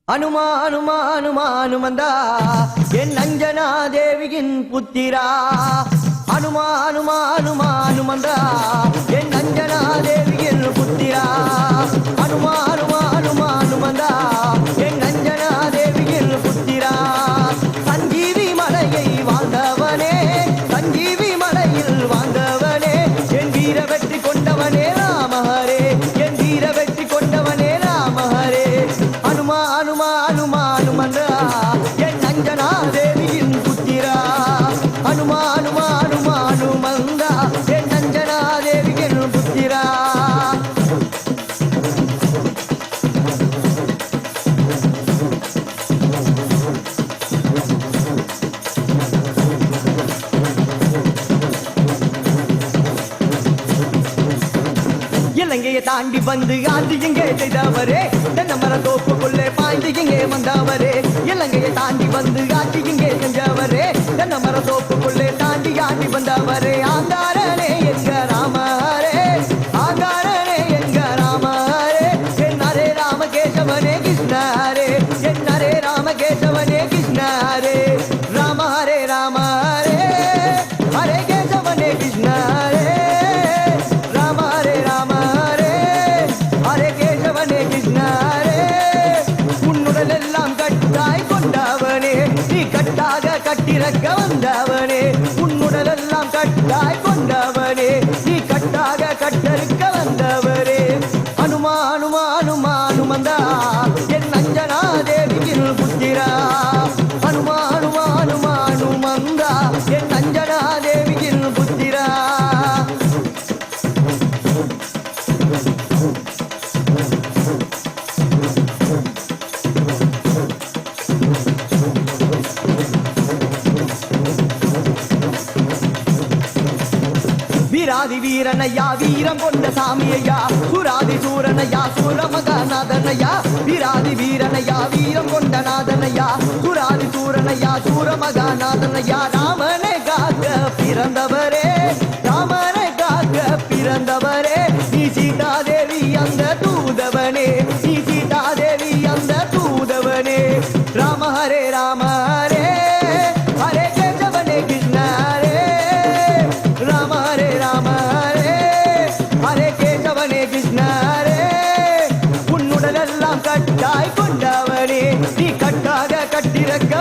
அனுமானுமானுமானுமந்தா என் அஞ்சனா தேவியின் புத்திரா அனுமானுமானுமானுமந்தா என் அஞ்சனா தேவியின் புத்திரா அனுமானுமானுமானுமந்தா என் அஞ்சனா தேவியின் புத்திரா சஞ்சீவி மலையை வாழ்ந்தவனே சஞ்சீவி மலையில் வாழ்ந்தவனே என் வீர வெற்றி கொண்டவனே ராமஹரே என் வீர வெற்றி கொண்டவனே ராமஹரே அனுமானுமானுமானுமந்தா என் அஞ்சனா தேவியின் புத்திரா அனுமானுமானுமானுமந்தா என் அஞ்சனா தேவியின் புத்திரா இலங்கையை தாண்டி வந்து ஆண்டு எங்கே செய்தவரே தென்னமர தோப்புக்குள்ளே பாய்ந்து எங்கே வந்தவரே இலங்கையை தாண்டி வந்து ஆண்டு எங்கே செஞ்சவரே தென்னமர தோப்புக்குள்ளே தாண்டி ஆண்டி வந்தவரே ஆங்காரனே எங்க ராமஹரே ஆங்காரனே எங்க ராமஹரே என் ஹரே ராமகேசவனே கிருஷ்ணரே என் ஹரே ராமகேசவனே கிருஷ்ணரே ராம ஹரே ராமஹரே ஹரே கேசவனே கிருஷ்ணரே கட்டிறக்க வந்தவனே உன்னுடல் எல்லாம் கட்டாய் கொண்டவனே நீ கட்டாக கட்டறுக்க வந்தவரே அனுமானுமானுமானுமந்தா என் அஞ்சனா தேவியின் புத்திரா அனுமானுமானுமானுமந்தா என் அஞ்சனா தேவியின் புத்திரா வீராதி வீரனையா வீரம் கொண்ட சாமியையா சுராதி சூரனையா சூரமகநாதனையா வீராதி வீரனையா வீரம் கொண்ட நாதனையா சுராதி சூரனையா சூரமகநாதனையா ராமனை காக்க பிறந்தவரே ராமனை காக்க பிறந்தவரே நீ சீதாதேவி அந்த தூதவனே நீ சீதாதேவி அந்த தூதவனே ராம ஹரே ராம ஹரே ஹரே கேசவனே கிருஷ்ணரே ராம ஹரே ராம ஹரே ஹரே கேசவனே கிருஷ்ணரே உன்னுடல் எல்லாம் கட்டாய் கொண்டவனே நீ கட்டாக கட்டிறக்க